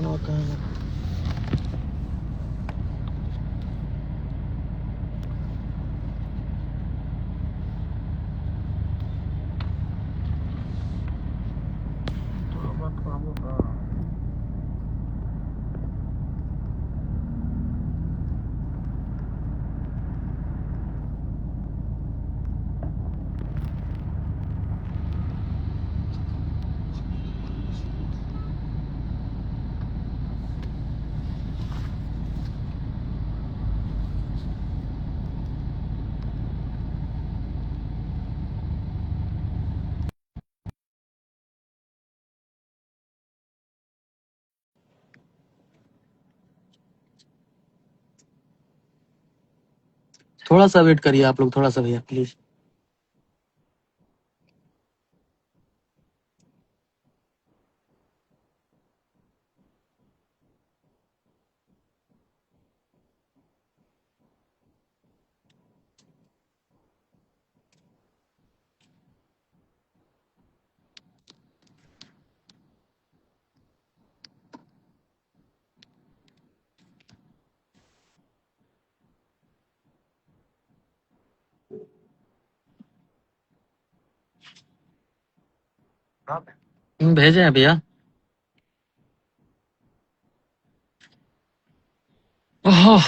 खाना कहाँ है? थोड़ा बहुत काम होगा। थोड़ा सा वेट करिए आप लोग, थोड़ा सा भैया प्लीज। भेजे हैं भैया। ओह,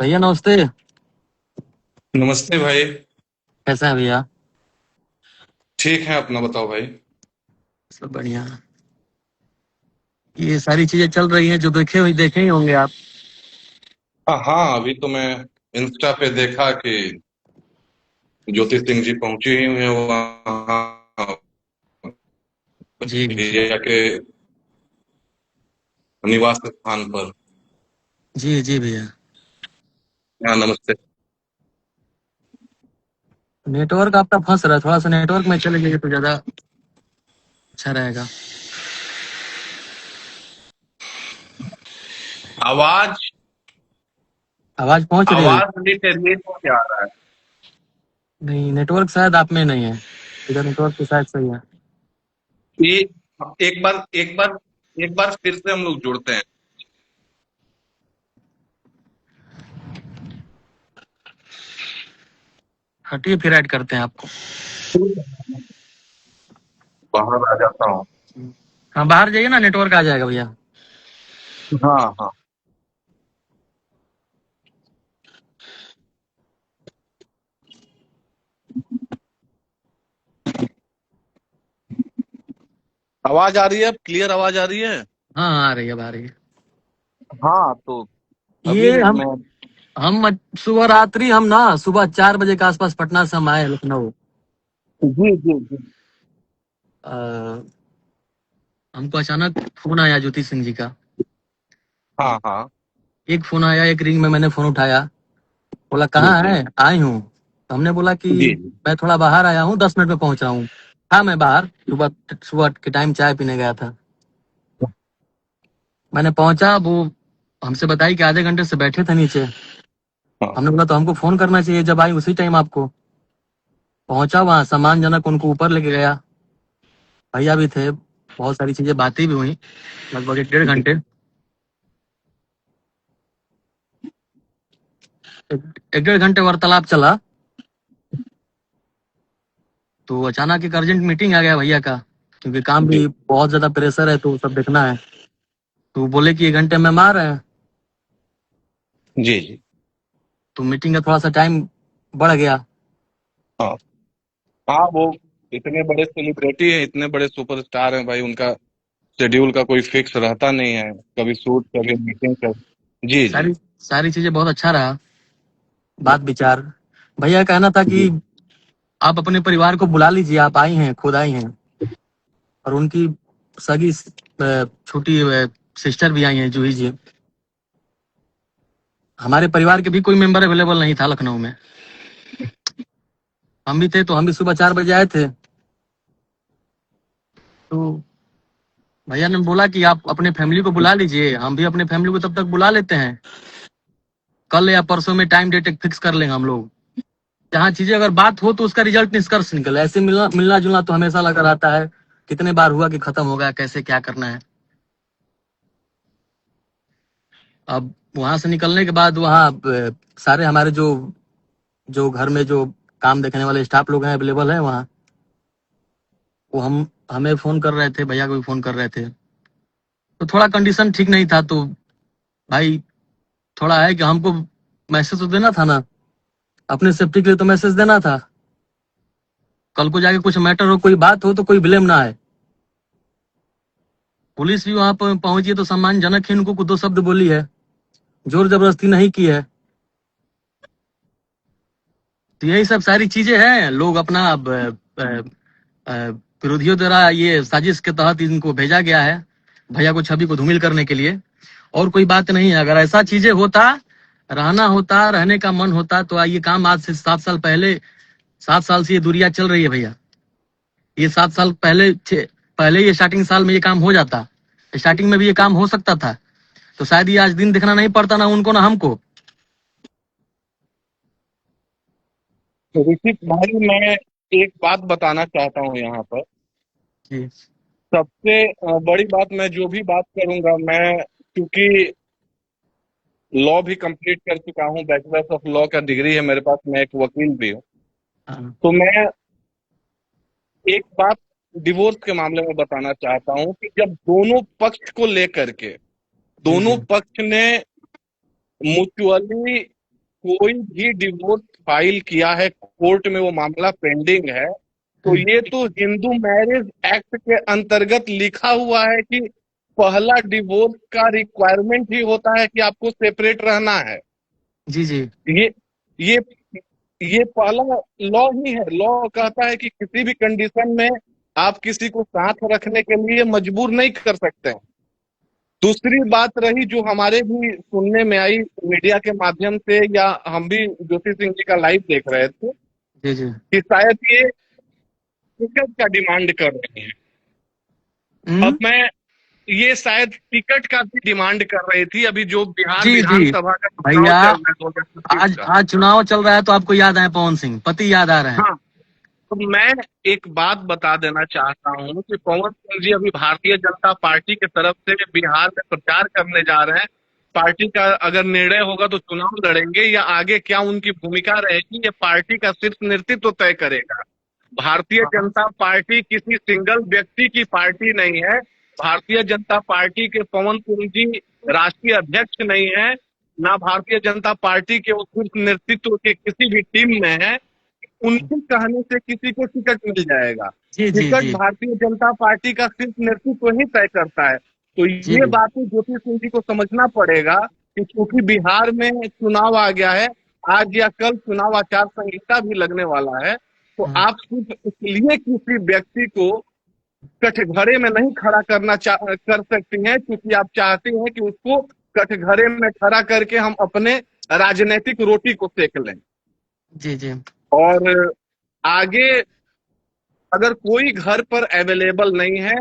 भैया नमस्ते। नमस्ते भाई। कैसा है भैया? ठीक है, अपना बताओ भाई। सब बढ़िया। ये सारी चीजें चल रही हैं जो देखे ही होंगे आप। हाँ हाँ, अभी तो मैं इंस्टा पे देखा कि ज्योति सिंह जी पहुंची ही हुई है वहाँ जी जी भैया के निवास स्थान पर। जी जी भैया। हाँ नमस्ते। नेटवर्क आपका फंस रहा है, थोड़ा सा नेटवर्क में चले जाइए तो ज्यादा अच्छा रहेगा। आवाज आवाज पहुंच रही है भैया? आवाज डिटेरिएट हो क्या रहा है? नहीं, नेटवर्क शायद आप में नहीं है। इधर नेटवर्क तो शायद सही है। ये एक बार फिर से हम लोग जुड़ते हैं। हटिए, फिर ऐड करते हैं आपको। बाहर आ जाता हूँ। हाँ, बाहर जाइए ना, नेटवर्क आ जाएगा भैया। हाँ हाँ। आवाज आ रही है? अब क्लियर आवाज आ रही है? हाँ, आ रही है, अब आ रही है। हाँ तो अभी ये मैं हम सुबह रात्रि हम ना सुबह 4 बजे के आसपास पटना से हम आए लखनऊ। जी जी जी। अ, हमको अचानक फोन आया ज्योति सिंह जी का। हाँ हाँ। एक फोन आया, एक रिंग में मैंने फोन उठाया। बोला जी कहाँ जी है? आई हूँ। तो हमने बोला कि जी मैं थोड़ा बाहर आया हूँ, 10 मिनट में पहुंच रहा हूँ। हाँ, मैं बाहर सुबह सुबह के टाइम चाय पीने गया था। मैंने पहुंचा, वो हमसे बताई कि आधे घंटे से बैठे थे नीचे। हाँ। हमने बोला तो हमको फोन करना चाहिए, जब आई उसी टाइम आपको। पहुंचा वहां, सम्मानजनक उनको ऊपर लेके गया। भैया भी थे, बहुत सारी चीजें बातें भी हुई, लगभग 1 डेढ़ घंटे। एक डेढ़ घंटे वार्तालाप चला। तो अचानक एक अर्जेंट मीटिंग आ गया भैया का, क्योंकि काम जी भी बहुत ज्यादा प्रेशर है तो सब देखना है। तो बोले कि 1 घंटे में मार रहे हैं। जी जी। तो मीटिंग का थोड़ा सा टाइम बढ़ गया। हाँ हाँ, वो इतने बड़े सेलिब्रिटी हैं, इतने बड़े सुपरस्टार हैं भाई, उनका शेड्यूल का कोई फिक्स रहता नहीं है। कभी शूट, कभी मीटिंग, कभी जी जी। सारी सारी चीजें बहुत अच्छा रहा, बात विचार। भैया का कहना था कि जी आप अपने परिवार को बुला लीजिए, आप आई हैं, खुद आई हैं। और उनकी सगी छोटी सिस्टर भी आई हैं, जूही जी। हमारे परिवार के भी कोई मेंबर अवेलेबल नहीं था लखनऊ में। हम भी थे तो हम भी सुबह 4 बजे आए थे। तो भैया ने बोला कि आप अपने फैमिली को बुला लीजिए, हम भी अपने फैमिली को तब तक बुला लेते हैं। कल या परसों में टाइम डेट फिक्स कर लेंगे हम लोग। जहाँ चीजें अगर बात हो तो उसका रिजल्ट निष्कर्ष निकले। ऐसे मिलना मिलना जुलना तो हमेशा लगा रहता है। कितने बार हुआ कि खत्म हो गया, कैसे क्या करना है। अब वहां से निकलने के बाद वहाँ सारे हमारे जो जो घर में जो काम देखने वाले स्टाफ लोग हैं अवेलेबल है वहाँ। वो हमें फोन कर रहे थे, भैया को भी फोन कर रहे थे। तो थोड़ा कंडीशन ठीक नहीं था, तो भाई थोड़ा है कि हमको मैसेज तो देना था ना, अपने सेफ्टी के लिए तो मैसेज देना था। कल को जाके कुछ मैटर हो, कोई बात हो तो कोई ब्लेम ना आए। पुलिस भी वहां पर पहुंची है तो सम्मानजनक ही उनको 2 शब्द बोली है, जोर जबरदस्ती नहीं की है। तो यही सब सारी चीजें हैं। लोग अपना विरोधियों द्वारा ये साजिश के तहत इनको भेजा गया है, भैया को छवि को धूमिल करने के लिए। और कोई बात नहीं है। अगर ऐसा चीजें होता, रहना होता, रहने का मन होता तो ये काम आज से 7 साल पहले, 7 साल से ये दूरियां चल रही है भैया। ये 7 साल पहले ये स्टार्टिंग साल में ये काम हो जाता, स्टार्टिंग में भी ये काम हो सकता था। तो शायद ये आज दिन देखना नहीं पड़ता, ना उनको ना हमको। ऋषिक भाई, मैं एक बात बताना चाहता हूँ यहाँ पर। जी सबसे बड़ी बात, मैं जो भी बात करूंगा, मैं क्योंकि लॉ भी कंप्लीट कर चुका हूँ, बैचलर्स ऑफ लॉ का डिग्री है मेरे पास, मैं एक वकील भी हूँ। हाँ, तो मैं एक बात डिवोर्स के मामले में बताना चाहता हूँ कि जब दोनों पक्ष को लेकर के जी जी दोनों पक्ष ने म्यूचुअली कोई भी डिवोर्स फाइल किया है, कोर्ट में वो मामला पेंडिंग है, तो ये तो हिंदू मैरिज एक्ट के अंतर्गत लिखा हुआ है कि पहला डिवोर्स का रिक्वायरमेंट ही होता है कि आपको सेपरेट रहना है। जी जी ये ये ये पहला लॉ ही है। लॉ कहता है कि किसी भी कंडीशन में आप किसी को साथ रखने के लिए मजबूर नहीं कर सकते हैं। दूसरी बात रही जो हमारे भी सुनने में आई मीडिया के माध्यम से, या हम भी ज्योति सिंह जी का लाइव देख रहे थे जी जी कि शायद ये टिकट का डिमांड कर रही है। अब मैं ये शायद टिकट का भी डिमांड कर रही थी। अभी जो बिहार जी जी विधानसभा का चुनाव भैया, चल रहा है 2025 आज का। आज चुनाव चल रहा है तो आपको याद आए पवन सिंह, पति याद आ रहे हैं। हाँ, तो मैं एक बात बता देना चाहता हूँ कि पवन सिंह जी अभी भारतीय जनता पार्टी की तरफ से बिहार में प्रचार करने जा रहे हैं। पार्टी का अगर निर्णय होगा तो चुनाव लड़ेंगे, या आगे क्या उनकी भूमिका रहेगी ये पार्टी का शीर्ष नेतृत्व तय करेगा। भारतीय जनता पार्टी किसी सिंगल व्यक्ति की पार्टी नहीं है। भारतीय जनता पार्टी के पवन सिंह जी राष्ट्रीय अध्यक्ष नहीं है, ना भारतीय जनता पार्टी के उस शीर्ष नेतृत्व के किसी भी टीम में है। उनके कहने से किसी को टिकट मिल जाएगा। जी जी टिकट जी भारतीय जनता पार्टी का सिर्फ नेतृत्व ही तय करता है। तो जी ये बातें ज्योति सिंह जी को समझना पड़ेगा कि क्योंकि बिहार में चुनाव आ गया है, आज या कल चुनाव आचार संहिता भी लगने वाला है, तो हाँ, आप सिर्फ इसलिए किसी व्यक्ति को कटघरे में नहीं खड़ा कर सकती हैं क्योंकि आप चाहती हैं कि उसको कटघरे में खड़ा करके हम अपने राजनीतिक रोटी को सेक लें। जी जी और आगे अगर कोई घर पर अवेलेबल नहीं है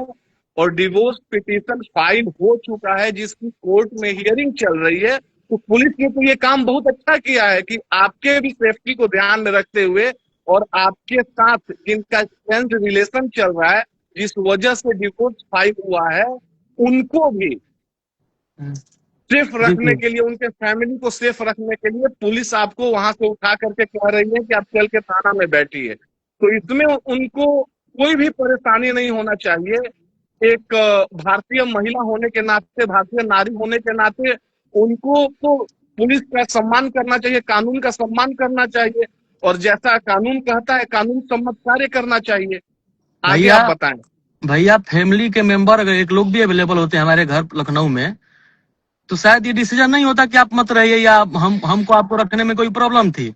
और डिवोर्स पिटीशन फाइल हो चुका है जिसकी कोर्ट में हियरिंग चल रही है, तो पुलिस ने तो ये काम बहुत अच्छा किया है कि आपके भी सेफ्टी को ध्यान में रखते हुए और आपके साथ जिनका फ्रेंड रिलेशन चल रहा है, जिस वजह से डिवोर्स फाइल हुआ है, उनको भी हम्म, सेफ जी रखने जी के लिए, उनके फैमिली को सेफ रखने के लिए पुलिस आपको वहां से उठा करके कह रही है कि आप चल के थाना में बैठिए। तो इसमें उनको कोई भी परेशानी नहीं होना चाहिए। एक भारतीय महिला होने के नाते, भारतीय नारी होने के नाते उनको तो पुलिस का सम्मान करना चाहिए, कानून का सम्मान करना चाहिए, और जैसा कानून कहता है कानून सम्मत कार्य करना चाहिए। आगे भैया, आप बताएं। भैया फैमिली के मेंबर अगर एक लोग भी अवेलेबल होते हैं हमारे घर लखनऊ में, तो शायद ये डिसीजन नहीं होता कि आप मत रहिए, या हमको आपको रखने में कोई प्रॉब्लम थी।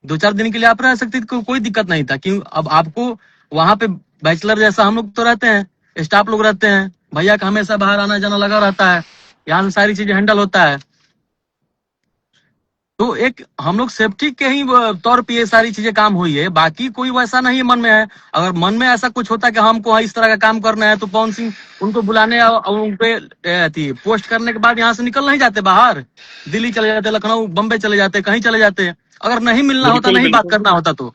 2-4 दिन के लिए आप रह सकते थे, कोई दिक्कत नहीं था। क्यों अब आपको वहां पे बैचलर जैसा हम लोग तो रहते हैं, स्टाफ लोग रहते हैं, भैया का हमेशा बाहर आना जाना लगा रहता है, यहाँ से सारी चीजें हैंडल होता है। तो एक हम लोग सेफ्टी के ही तौर पे ये सारी चीजें काम हुई है, बाकी कोई वैसा नहीं मन में है। अगर मन में ऐसा कुछ होता कि हमको इस तरह का काम करना है तो पवन सिंह उनको बुलाने और उन पे पोस्ट करने के बाद यहाँ से निकल नहीं जाते बाहर, दिल्ली चले जाते, लखनऊ, बम्बई चले जाते, कहीं चले जाते। अगर नहीं मिलना होता, बिल्कुल नहीं बात बिल्कुल। करना होता तो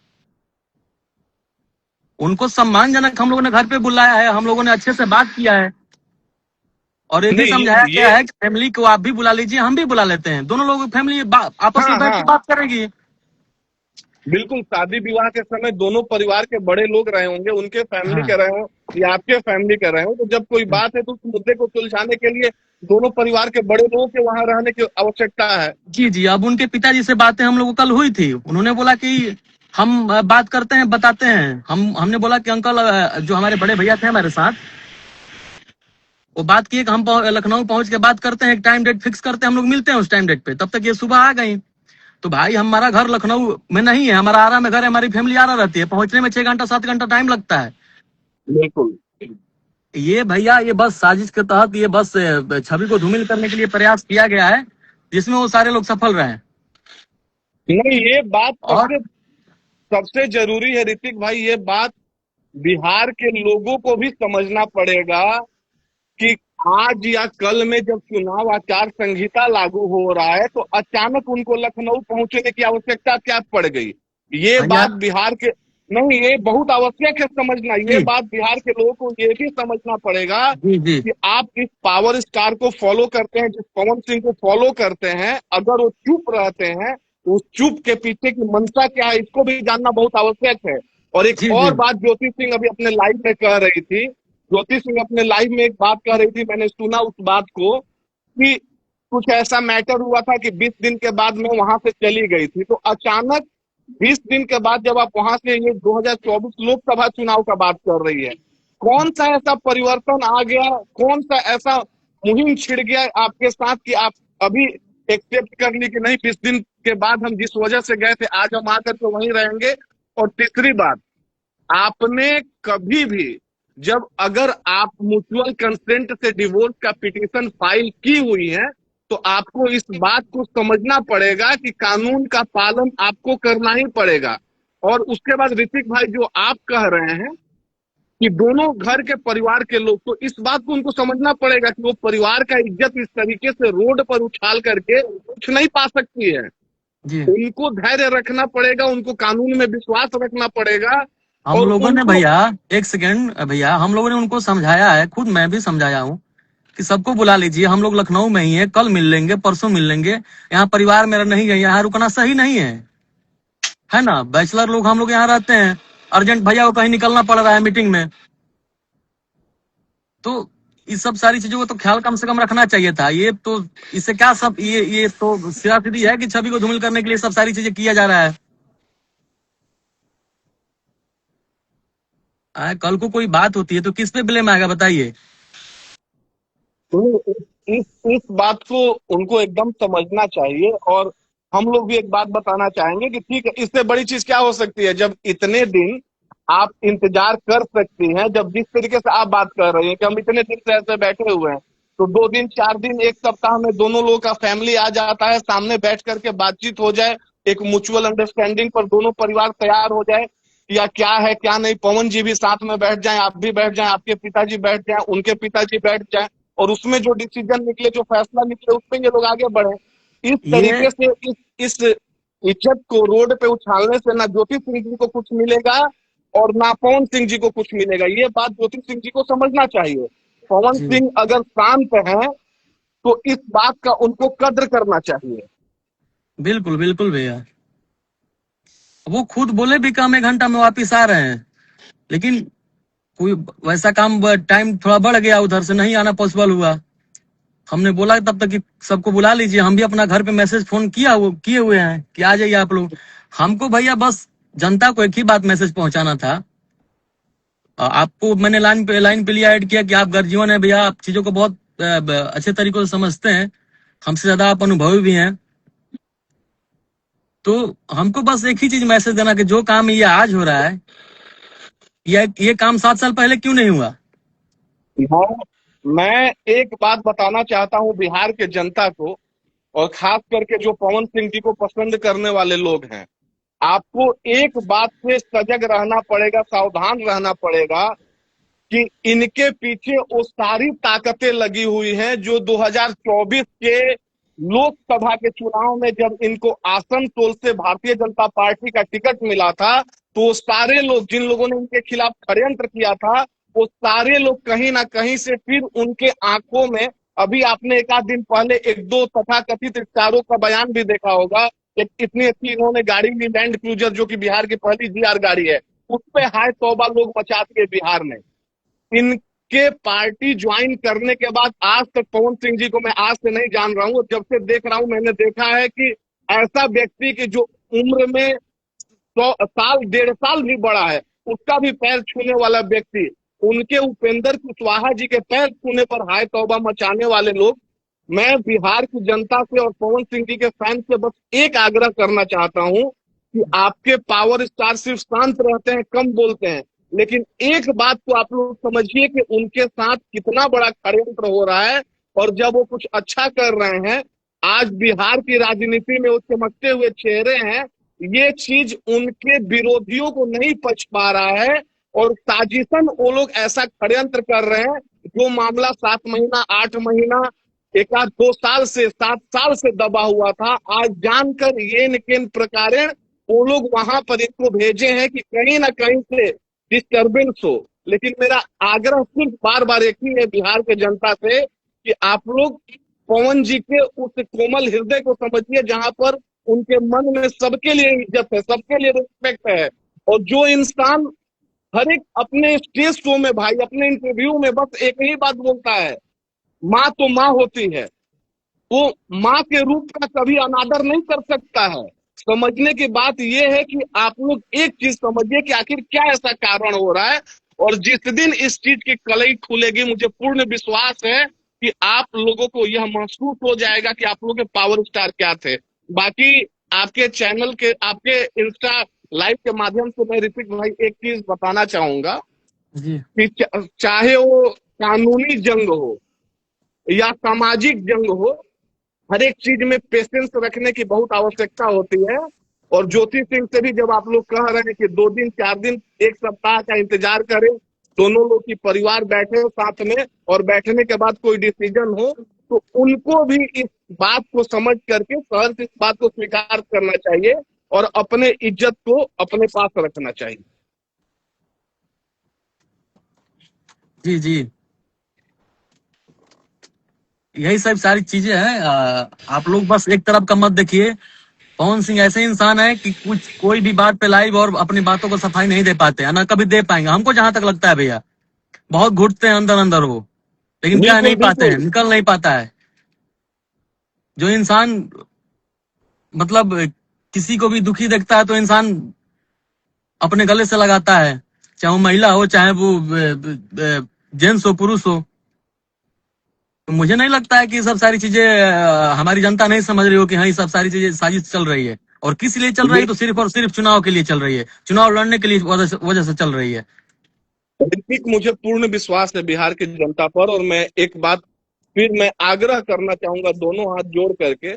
उनको सम्मानजनक हम लोगों ने घर पे बुलाया है, हम लोगों ने अच्छे से बात किया है और ये भी नहीं समझाया ये गया है कि फैमिली को आप भी बुला लीजिए, हम भी बुला लेते हैं, दोनों लोग फैमिली आपस में हाँ बैठ के हाँ, बात करेगी। बिल्कुल। शादी विवाह के समय दोनों परिवार के बड़े लोग रहे होंगे, उनके फैमिली हाँ के रहे हो या आपके फैमिली के रहे हो, तो जब कोई बात है तो उस मुद्दे को सुलझाने के लिए दोनों परिवार के बड़े लोगों के वहां रहने की आवश्यकता है। जी जी, अब उनके पिताजी से बातें हम लोग को कल हुई थी, उन्होंने बोला कि हम बात करते हैं, बताते हैं। हमने बोला कि अंकल, जो हमारे बड़े भैया थे हमारे साथ, वो बात किए कि हम लखनऊ पहुंच के बात करते हैं, एक टाइम डेट फिक्स करते हैं, हम लोग मिलते हैं उस टाइम डेट पे। तब तक ये सुबह आ गई। तो भाई हमारा घर लखनऊ में नहीं है, हमारा आरा में घर है, हमारी फैमिली आरा रहती है, पहुंचने में 6 घंटा 7 घंटा टाइम लगता है। बिल्कुल। ये भैया, ये बस साजिश के तहत, ये बस छवि को धूमिल करने के लिए प्रयास किया गया है, जिसमें वो सारे लोग सफल रहे। नहीं, ये बात और सबसे सबसे जरूरी है ऋतिक भाई, ये बात बिहार के लोगों को भी समझना पड़ेगा कि आज या कल में जब चुनाव आचार संहिता लागू हो रहा है तो अचानक उनको लखनऊ पहुंचने की आवश्यकता क्या पड़ गई। ये भैया, बात बिहार के, नहीं, ये बहुत आवश्यक है समझना। ये जी बात बिहार के लोगों को ये भी समझना पड़ेगा जी जी कि आप जिस पावर स्टार को फॉलो करते हैं, जिस पवन सिंह को फॉलो करते हैं, अगर वो चुप रहते हैं तो उस चुप के पीछे की मंशा क्या है, इसको भी जानना बहुत आवश्यक है। और एक जी जी और बात ज्योति सिंह अभी अपने लाइव में कह रही थी, ज्योति सिंह अपने लाइव में एक बात कह रही थी, मैंने सुना उस बात को, कि कुछ ऐसा मैटर हुआ था कि 20 दिन के बाद मैं वहां से चली गई थी। तो अचानक 20 दिन के बाद जब आप वहां से, ये 2024 लोकसभा चुनाव का बात कर रही है, कौन सा ऐसा परिवर्तन आ गया, कौन सा ऐसा मुहिम छिड़ गया आपके साथ कि आप अभी एक्सेप्ट कर ली कि नहीं, 20 दिन के बाद हम जिस वजह से गए थे आज हम आकर के वहीं रहेंगे। और तीसरी बात, आपने कभी भी, जब अगर आप म्यूचुअल कंसेंट से डिवोर्स का पिटीशन फाइल की हुई है तो आपको इस बात को समझना पड़ेगा कि कानून का पालन आपको करना ही पड़ेगा। और उसके बाद ऋतिक भाई, जो आप कह रहे हैं कि दोनों घर के परिवार के लोग, तो इस बात को उनको समझना पड़ेगा कि वो परिवार का इज्जत इस तरीके से रोड पर उछाल करके कुछ नहीं पा सकती है। जी। उनको धैर्य रखना पड़ेगा, उनको कानून में विश्वास रखना पड़ेगा। हम और लोगों ने उनको, भैया, एक सेकेंड भैया, हम लोगों ने उनको समझाया है, खुद मैं भी समझाया हूँ कि सबको बुला लीजिए, हम लोग लखनऊ में ही है, कल मिल लेंगे, परसों मिल लेंगे, यहाँ परिवार मेरा नहीं है, यहाँ रुकना सही नहीं है ना। बैचलर लोग हम लोग यहाँ रहते हैं, अर्जेंट भैया को कहीं निकलना पड़ रहा है मीटिंग में, तो इस सब सारी चीजों को तो ख्याल कम से कम रखना चाहिए था। ये तो इससे क्या सब, ये तो सीधी है कि छवि को धूमिल करने के लिए सब सारी चीजें किया जा रहा है। कल को कोई बात होती है तो किस पे ब्लेम आएगा बताइए। तो इस बात को उनको एकदम समझना चाहिए। और हम लोग भी एक बात बताना चाहेंगे कि ठीक है, इससे बड़ी चीज क्या हो सकती है, जब इतने दिन आप इंतजार कर सकती हैं, जब जिस तरीके से आप बात कर रही हैं कि हम इतने दिन से ऐसे बैठे हुए हैं, तो 2 दिन 4 दिन 1 सप्ताह में दोनों लोगों का फैमिली आ जाता है, सामने बैठ करके बातचीत हो जाए, एक म्यूचुअल अंडरस्टैंडिंग पर दोनों परिवार तैयार हो जाए, या क्या है क्या नहीं, पवन जी भी साथ में बैठ जाएं, आप भी बैठ जाएं, आपके पिताजी बैठ जाएं, उनके पिताजी बैठ जाएं, और उसमें जो डिसीजन निकले, जो फैसला निकले, उसमें ये लोग आगे बढ़े। इस ये तरीके से इस इज्जत को रोड पे उछालने से ना ज्योति सिंह जी को कुछ मिलेगा और ना पवन सिंह जी को कुछ मिलेगा। ये बात ज्योति सिंह जी को समझना चाहिए। पवन जी सिंह अगर शांत है तो इस बात का उनको कद्र करना चाहिए। बिल्कुल बिल्कुल भैया, वो खुद बोले भी कम 1 घंटा में वापिस आ रहे हैं, लेकिन कोई वैसा काम, टाइम थोड़ा बढ़ गया, उधर से नहीं आना पॉसिबल हुआ। हमने बोला तब तक कि सबको बुला लीजिए, हम भी अपना घर पे मैसेज फोन किए हुए हैं कि आ जाइए आप लोग। हमको भैया बस जनता को एक ही बात मैसेज पहुंचाना था। आपको मैंने लाइन पे लिया, ऐड किया कि आप गर्जीवन है भैया, आप चीजों को बहुत अच्छे तरीकों से समझते हैं, हमसे ज्यादा आप अनुभवी भी हैं। तो हमको बस एक ही चीज मैसेज देना कि जो काम ये आज हो रहा है, ये काम 7 साल पहले क्यों नहीं हुआ। मैं एक बात बताना चाहता हूं बिहार के जनता को, और खास करके जो पवन सिंह जी को पसंद करने वाले लोग हैं। आपको एक बात से सजग रहना पड़ेगा, सावधान रहना पड़ेगा कि इनके पीछे वो सारी ताकतें लगी हुई हैं जो 2024 के लोकसभा के चुनाव में जब इनको आसनसोल से भारतीय जनता पार्टी का टिकट मिला था, तो वो सारे लोग जिन लोगों ने इनके खिलाफ षड्यंत्र किया था, वो सारे लोग कहीं ना कहीं से फिर उनके आंखों में, अभी आपने एक आध दिन पहले एक दो तथाकथित स्टारों का बयान भी देखा होगा। एक इतनी अच्छी इन्होंने गाड़ी ली, लैंड क्रूजर, जो कि बिहार की पहली जीआर गाड़ी है, उस पे हाय तौबा लोग मचा दिए बिहार में। इनके पार्टी ज्वाइन करने के बाद आज तक पवन सिंह जी को मैं आज से नहीं जान रहा हूं, जब से देख रहा हूं मैंने देखा है कि ऐसा व्यक्ति की जो उम्र में 100 साल 1.5 साल भी बड़ा है, उसका भी पैर छूने वाला व्यक्ति, उनके उपेंद्र कुशवाहा जी के पैर छूने पर हाय तौबा मचाने वाले लोग। मैं बिहार की जनता से और पवन सिंह जी के फैन से बस एक आग्रह करना चाहता हूं कि आपके पावर स्टार सिर्फ शांत रहते हैं, कम बोलते हैं, लेकिन एक बात तो आप लोग समझिए कि उनके साथ कितना बड़ा षड्यंत्र हो रहा है। और जब वो कुछ अच्छा कर रहे हैं, आज बिहार की राजनीति में वो चमकते हुए चेहरे हैं, ये चीज उनके विरोधियों को नहीं पच पा रहा है। और साजिशन वो लोग ऐसा षड्यंत्र कर रहे हैं, जो मामला 7 महीना 8 महीना एक आध 2 साल से 7 साल से दबा हुआ था, आज जानकर ये किन प्रकारेण वो लोग वहां पर इनको भेजे हैं कि कहीं ना कहीं से डिस्टर्बेंस हो। लेकिन मेरा आग्रह सिर्फ बार बार एक ही है बिहार के जनता से कि आप लोग पवन जी के उस कोमल हृदय को समझिए, जहां पर उनके मन में सबके लिए इज्जत है, सबके लिए रिस्पेक्ट है। और जो इंसान हर एक अपने स्टेज शो में भाई, अपने इंटरव्यू में बस एक ही बात बोलता है, माँ तो माँ होती है, वो माँ के रूप का कभी अनादर नहीं कर सकता है। समझने की बात यह है कि आप लोग एक चीज समझिए कि आखिर क्या ऐसा कारण हो रहा है। और जिस दिन इस चीज की कलई खुलेगी, मुझे पूर्ण विश्वास है कि आप लोगों को यह महसूस हो जाएगा कि आप लोगों के पावर स्टार क्या थे। बाकी आपके चैनल के, आपके इंस्टा लाइव के माध्यम से मैं ऋतिक भाई एक चीज बताना चाहूंगा जी कि चाहे वो कानूनी जंग हो या सामाजिक जंग हो, हर एक चीज में पेशेंस रखने की बहुत आवश्यकता होती है। और ज्योति सिंह से भी जब आप लोग कह रहे हैं कि 2 दिन 4 दिन 1 सप्ताह का इंतजार करें, दोनों लोग की परिवार बैठे साथ में और बैठने के बाद कोई डिसीजन हो, तो उनको भी इस बात को समझ करके सहर्ष इस बात को स्वीकार करना चाहिए और अपने इज्जत को अपने पास रखना चाहिए। जी जी, यही सब सारी चीजें हैं। आप लोग बस एक तरफ का मत देखिए। पवन सिंह ऐसे इंसान है कि कुछ कोई भी बात पे लाइव और अपनी बातों को सफाई नहीं दे पाते हैं, ना कभी दे पाएंगे, हमको जहां तक लगता है भैया। बहुत घुटते हैं अंदर अंदर वो, लेकिन क्या बिल्कुल नहीं पाते हैं, बिल्कुल। निकल नहीं पाता है। जो इंसान मतलब किसी को भी दुखी देखता है तो इंसान अपने गले से लगाता है, चाहे वो महिला हो, चाहे वो जेंट्स हो, पुरुष हो। तो मुझे नहीं लगता है कि ये सब सारी चीजें हमारी जनता नहीं समझ रही हो कि हाँ ये सब सारी चीजें साजिश चल रही है। और किस लिए चल रही है? तो सिर्फ और सिर्फ चुनाव के लिए चल रही है, चुनाव लड़ने के लिए वजह से चल रही है। ऋतिक, मुझे पूर्ण विश्वास है बिहार की जनता पर। और मैं एक बात फिर मैं आग्रह करना चाहूंगा दोनों हाथ जोड़ करके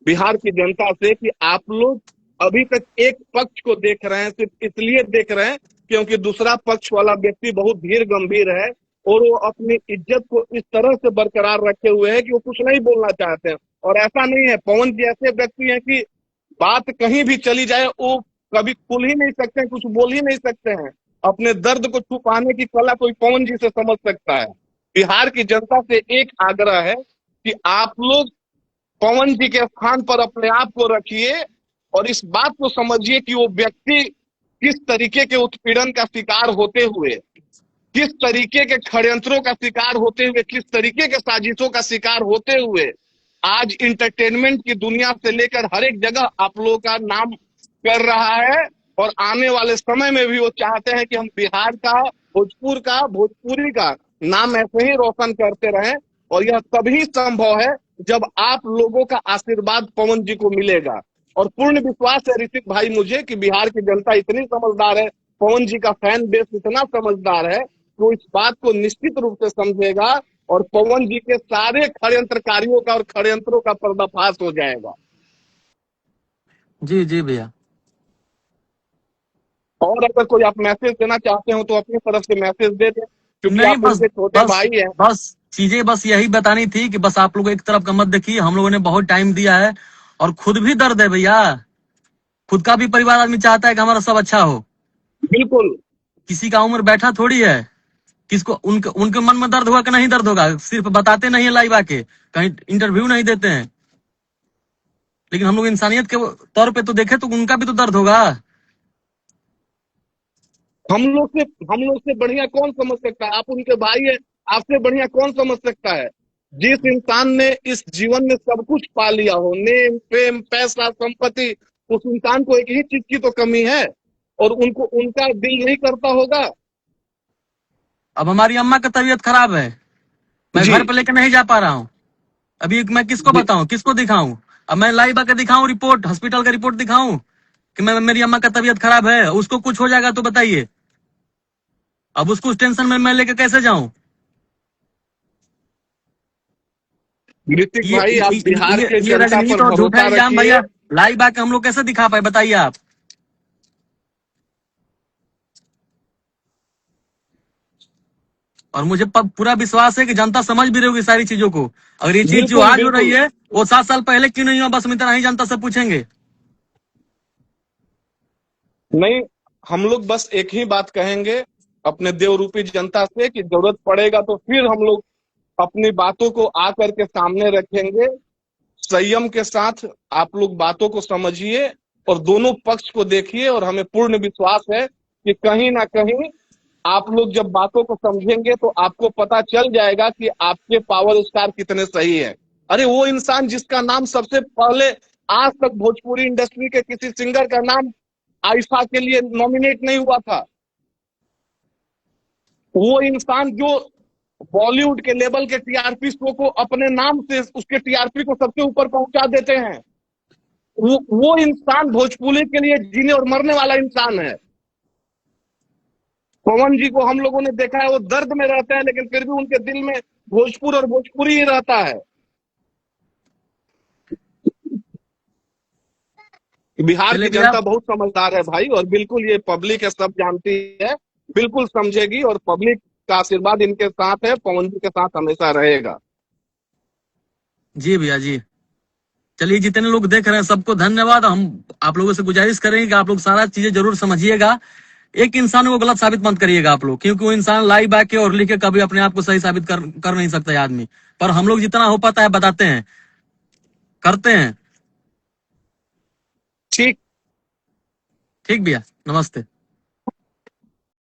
बिहार की जनता से कि आप लोग अभी तक एक पक्ष को देख रहे हैं, सिर्फ इसलिए देख रहे हैं क्योंकि दूसरा पक्ष वाला व्यक्ति बहुत धीर गंभीर है और वो अपनी इज्जत को इस तरह से बरकरार रखे हुए है कि वो कुछ नहीं बोलना चाहते हैं। और ऐसा नहीं है, पवन जी ऐसे व्यक्ति हैं कि बात कहीं भी चली जाए वो कभी खुल ही नहीं सकते हैं, कुछ बोल ही नहीं सकते हैं। अपने दर्द को छुपाने की कला कोई पवन जी से समझ सकता है। बिहार की जनता से एक आग्रह है कि आप लोग पवन जी के स्थान पर अपने आप को रखिए और इस बात को समझिए कि वो व्यक्ति किस तरीके के उत्पीड़न का शिकार होते हुए, किस तरीके के षड्यंत्रों का शिकार होते हुए, किस तरीके के साजिशों का शिकार होते हुए आज इंटरटेनमेंट की दुनिया से लेकर हर एक जगह आप लोगों का नाम कर रहा है। और आने वाले समय में भी वो चाहते हैं कि हम बिहार का, भोजपुरी का नाम ऐसे ही रोशन करते रहें। और यह तभी संभव है जब आप लोगों का आशीर्वाद पवन जी को मिलेगा। और पूर्ण विश्वास है ऋतिक भाई मुझे कि बिहार की जनता इतनी समझदार है, पवन जी का फैन बेस इतना समझदार है, तो इस बात को निश्चित रूप से समझेगा और पवन जी के सारे षड्यंत्रकारियों का और षड्यंत्रों का पर्दाफाश हो जाएगा। जी जी भैया। और अगर कोई आप मैसेज देना चाहते हो तो अपनी तरफ से मैसेज दे दें, क्योंकि नहीं, आप बस उनके छोटे बस भाई हैं। बस चीजें बस यही बतानी थी कि बस आप लोग एक तरफ का मत देखिए, हम लोगों ने बहुत टाइम दिया है और खुद भी दर्द है भैया। खुद का भी परिवार आदमी चाहता है कि हमारा सब अच्छा हो। बिल्कुल। किसी का उम्र बैठा थोड़ी है। किसको उनके उनके मन में दर्द होगा कि नहीं दर्द होगा, सिर्फ बताते नहीं है लाइव आके, कहीं इंटरव्यू नहीं देते हैं। लेकिन हम लोग इंसानियत के तौर पे तो देखे तो उनका भी तो दर्द होगा। हम लोग से बढ़िया कौन समझ सकता है? आप उनके भाई हैं, आपसे बढ़िया कौन समझ सकता है? जिस इंसान ने इस जीवन में सब कुछ पा लिया हो, नेम फेम पैसा संपत्ति, उस इंसान को एक ही चीज की तो कमी है, और उनको उनका दिल नहीं करता होगा। अब हमारी अम्मा का तबीयत खराब है, मैं जी घर पे लेकर नहीं जा पा रहा हूँ। अभी मैं किसको जी। बताऊं, किसको दिखाऊं? अब मैं लाइव आके दिखाऊं रिपोर्ट, हॉस्पिटल का रिपोर्ट दिखाऊं कि मैं मेरी अम्मा का तबीयत खराब है, उसको कुछ हो जाएगा तो बताइए। अब उसको उस टेंशन में मैं लेके कैसे जाऊं? ऋतिक ये भाई, आप बिहार के ये जनता पर राजनीति और झूठा भरोसा इल्जाम रखिए। भैया लाइव आके हम लोग कैसे दिखा पाए, बताइए आप। और मुझे पूरा विश्वास है कि जनता समझ भी रही होगी सारी चीजों को। अगर ये चीज जो बिल्कुल आज हो रही बिल्कुल। है वो 7 साल पहले क्यों नहीं हुआ, बस हम इतना ही जनता से पूछेंगे। नहीं, हम लोग बस एक ही बात कहेंगे अपने देवरूपी जनता से कि जरूरत पड़ेगा तो फिर हम लोग अपनी बातों को आकर के सामने रखेंगे। संयम के साथ आप लोग बातों को समझिए और दोनों पक्ष को देखिए, और हमें पूर्ण विश्वास है कि कहीं ना कहीं आप लोग जब बातों को समझेंगे तो आपको पता चल जाएगा कि आपके पावर स्टार कितने सही है। अरे वो इंसान जिसका नाम सबसे पहले आज तक भोजपुरी इंडस्ट्री के किसी सिंगर का नाम आईफा के लिए नॉमिनेट नहीं हुआ था, वो इंसान जो बॉलीवुड के लेवल के टीआरपी शो को अपने नाम से उसके टीआरपी को सबसे ऊपर पहुंचा देते हैं, वो इंसान भोजपुरी के लिए जीने और मरने वाला इंसान है। पवन जी को हम लोगों ने देखा है, वो दर्द में रहते हैं लेकिन फिर भी उनके दिल में भोजपुर और भोजपुरी ही रहता है। बिहार चलिए की भैया। जनता बहुत समझदार है भाई, और बिल्कुल ये पब्लिक है, सब जानती है, बिल्कुल समझेगी, और पब्लिक का आशीर्वाद इनके साथ है, पवन जी के साथ हमेशा रहेगा। जी भैया जी। चलिए, जितने लोग देख रहे हैं सबको धन्यवाद। हम आप लोगों से गुजारिश करेंगे कि आप लोग सारा चीजें जरूर समझिएगा। एक इंसान को गलत साबित मत करिएगा आप लोग, क्योंकि वो इंसान लाइव आके और लिख के कभी अपने आप को सही साबित कर नहीं सकता है आदमी। पर हम लोग जितना हो पाता है बताते हैं, करते हैं। ठीक। ठीक भैया, नमस्ते।